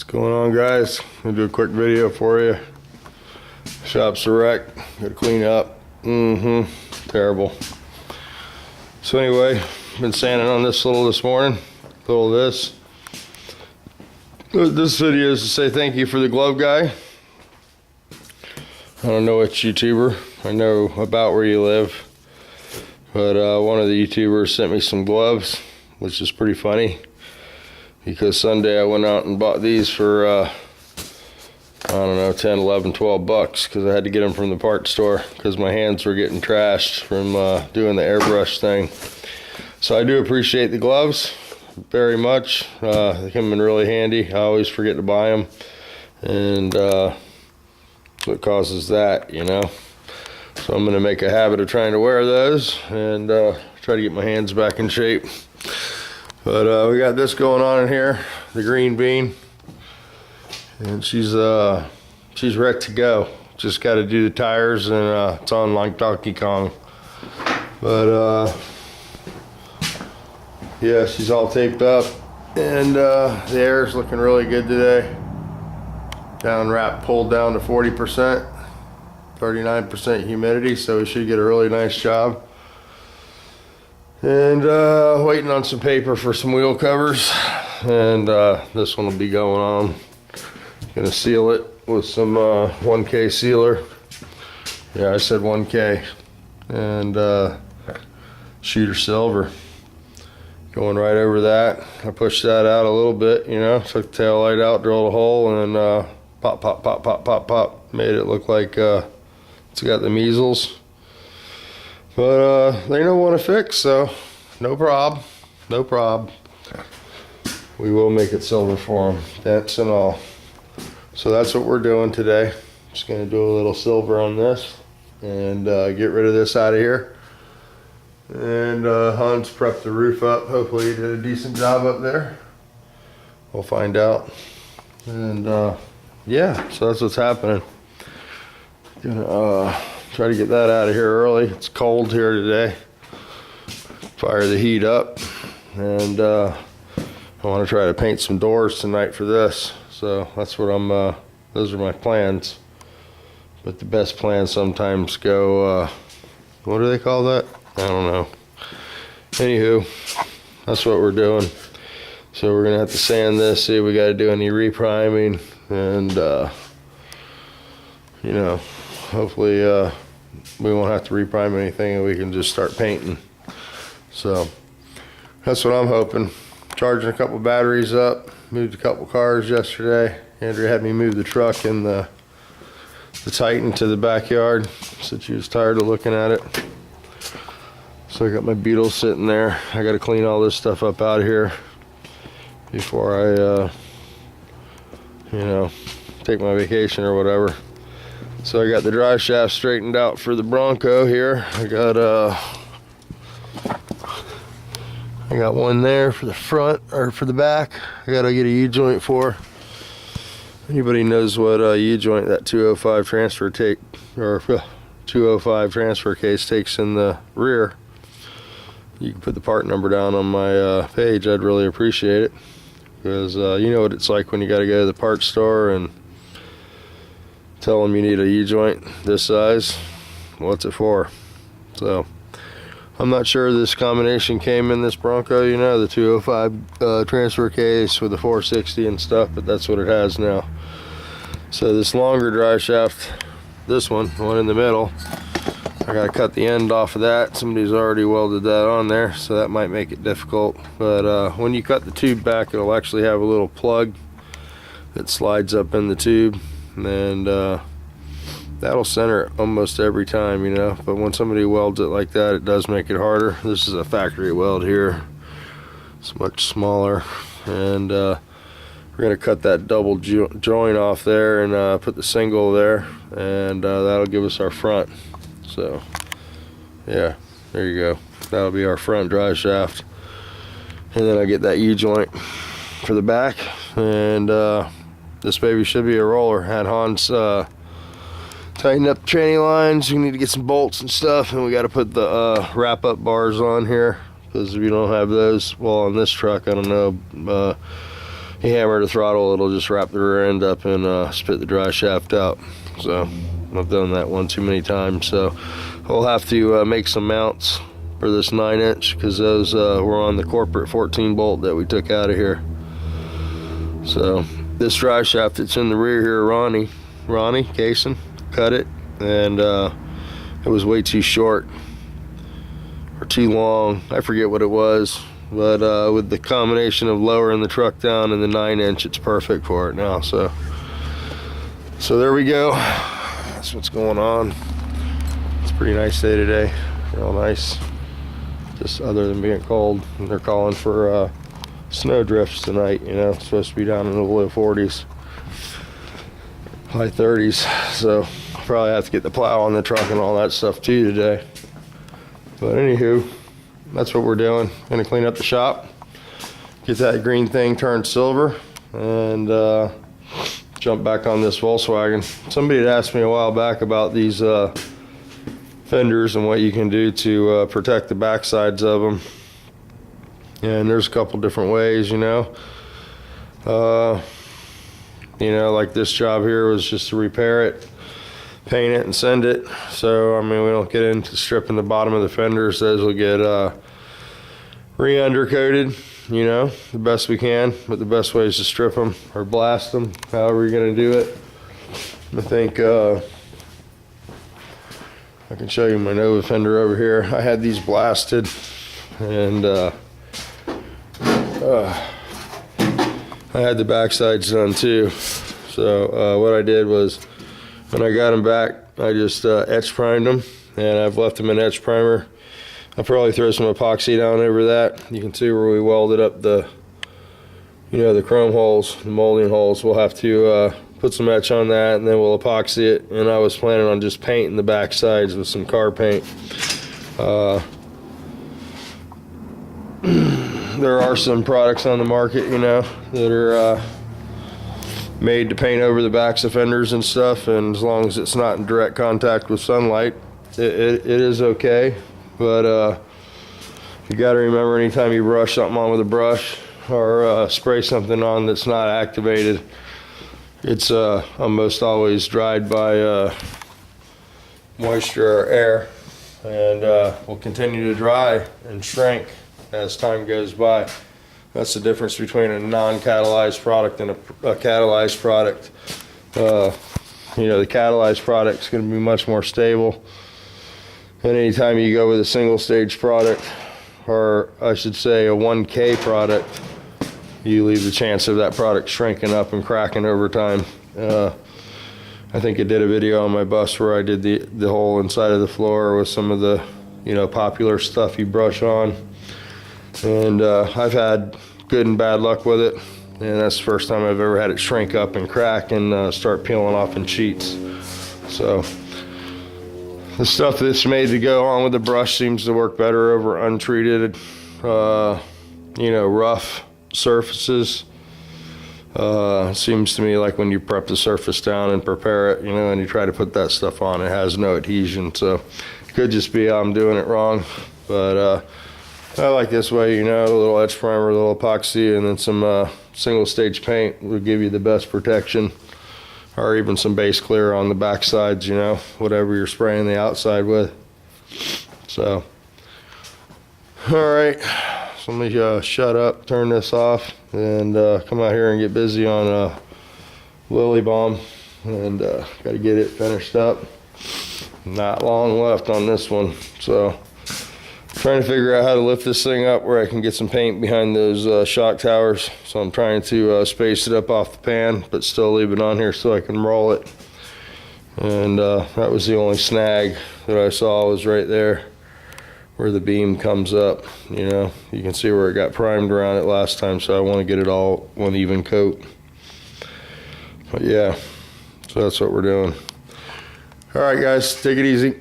What's going on, guys? I'm gonna do a quick video for you. Shop's a wreck. Gotta clean up. Terrible. So anyway, been sanding on this little this morning. A little of this. This video is to say thank you for the glove guy. I don't know which YouTuber. I know about where you live. But one of the YouTubers sent me some gloves, which is pretty funny. Because Sunday I went out and bought these for, I don't know, 10, 11, 12 bucks. Because I had to get them from the parts store. Because my hands were getting trashed from doing the airbrush thing. So I do appreciate the gloves very much. They come in really handy. I always forget to buy them. And what causes that, you know. So I'm going to make a habit of trying to wear those. And try to get my hands back in shape. But we got this going on in here, the green bean, and she's ready to go. Just got to do the tires, and it's on like Donkey Kong. But yeah, she's all taped up, and the air's looking really good today. Down wrap pulled down to 40%, 39% humidity, so we should get a really nice job. And waiting on some paper for some wheel covers, and this one will be going on. Gonna seal it with some 1K sealer. Yeah, I said 1K. And shooter silver going right over that. I pushed that out a little bit, you know, took the tail light out, drilled a hole, and pop, pop, pop, pop, pop, pop. Made it look like it's got the measles. But they don't want to fix, so no prob, no prob. We will make it silver for them, dents and all. So that's what we're doing today. Just gonna do a little silver on this and get rid of this out of here. And Hans prepped the roof up. Hopefully he did a decent job up there. We'll find out. And yeah, so that's what's happening. Gonna try to get that out of here early. It's cold here today. Fire the heat up, and I want to try to paint some doors tonight for this. So that's what I'm. Those are my plans. But the best plans sometimes go. What do they call that? I don't know. Anywho, that's what we're doing. So we're gonna have to sand this. See if we got to do any repriming, and you know. Hopefully we won't have to reprime anything and we can just start painting. So that's what I'm hoping. Charging a couple batteries up, moved a couple cars yesterday. Andrea had me move the truck and the Titan to the backyard since she was tired of looking at it. So I got my Beetle sitting there. I got to clean all this stuff up out of here before I you know, take my vacation or whatever. So I got the drive shaft straightened out for the Bronco here. I got one there for the front, or for the back. I gotta get a U-joint for. Anybody knows what a U-joint that 205 transfer take, or 205 transfer case takes in the rear, you can put the part number down on my page. I'd really appreciate it, because you know what it's like when you gotta go to the parts store and tell them you need a U-joint this size. What's it for? So I'm not sure this combination came in this Bronco, you know, the 205 transfer case with the 460 and stuff, but that's what it has now. So this longer drive shaft, this one in the middle, I gotta cut the end off of that. Somebody's already welded that on there, so that might make it difficult. But when you cut the tube back, it'll actually have a little plug that slides up in the tube, and that'll center it almost every time, you know. But when somebody welds it like that, it does make it harder. This is a factory weld here. It's much smaller, and we're gonna cut that double joint off there and put the single there, and that'll give us our front. So yeah, there you go. That'll be our front drive shaft, and then I get that U-joint for the back, and this baby should be a roller. Had Hans tighten up the tranny lines. We need to get some bolts and stuff, and we got to put the wrap up bars on here, because if you don't have those, well, on this truck, I don't know, you hammer the throttle, it'll just wrap the rear end up and spit the dry shaft out. So I've done that one too many times. So we'll have to make some mounts for this 9-inch, because those were on the corporate 14 bolt that we took out of here. So this dry shaft that's in the rear here, Ronnie Kaysen cut it, and it was way too short or too long. I forget what it was, but with the combination of lowering the truck down and the 9-inch, it's perfect for it now. So there we go. That's what's going on. It's a pretty nice day today, real nice, just other than being cold. And they're calling for snow drifts tonight. You know, it's supposed to be down in the low 40s, high 30s. So I'll probably have to get the plow on the truck and all that stuff too today. But anywho, that's what we're doing. Gonna clean up the shop, get that green thing turned silver, and jump back on this Volkswagen. Somebody had asked me a while back about these fenders and what you can do to protect the back sides of them. And there's a couple different ways, you know. Like this job here was just to repair it, paint it, and send it. So I mean, we don't get into stripping the bottom of the fenders. Those will get re-undercoated, you know, the best we can. But the best way is to strip them or blast them, however you're gonna do it. I think I can show you my Nova fender over here. I had these blasted, and I had the back sides done too. So what I did was, when I got them back, I just etch primed them, and I've left them in etch primer. I'll probably throw some epoxy down over that. You can see where we welded up the, the chrome holes, the molding holes. We'll have to put some etch on that, and then we'll epoxy it. And I was planning on just painting the back sides with some car paint. There are some products on the market, that are made to paint over the backs of fenders and stuff, and as long as it's not in direct contact with sunlight, it is okay. But you got to remember, anytime you brush something on with a brush or spray something on that's not activated, it's almost always dried by moisture or air, and will continue to dry and shrink as time goes by. That's the difference between a non-catalyzed product and a catalyzed product. The catalyzed product is going to be much more stable. And anytime you go with a single stage product, or I should say a 1K product, you leave the chance of that product shrinking up and cracking over time. I think I did a video on my bus where I did the whole inside of the floor with some of the popular stuff you brush on. And I've had good and bad luck with it, and that's the first time I've ever had it shrink up and crack and start peeling off in sheets. So the stuff that's made to go on with the brush seems to work better over untreated, rough surfaces. Seems to me like when you prep the surface down and prepare it, and you try to put that stuff on, it has no adhesion. So it could just be I'm doing it wrong, but I like this way, a little etch primer, a little epoxy, and then some single stage paint will give you the best protection, or even some base clear on the back sides, whatever you're spraying the outside with. So, all right, so let me shut up, turn this off, and come out here and get busy on Lily Balm, and got to get it finished up. Not long left on this one, so trying to figure out how to lift this thing up where I can get some paint behind those shock towers. So I'm trying to space it up off the pan, but still leave it on here so I can roll it. And that was the only snag that I saw, was right there where the beam comes up. You can see where it got primed around it last time, so I want to get it all one even coat. But yeah, so that's what we're doing. All right, guys, take it easy.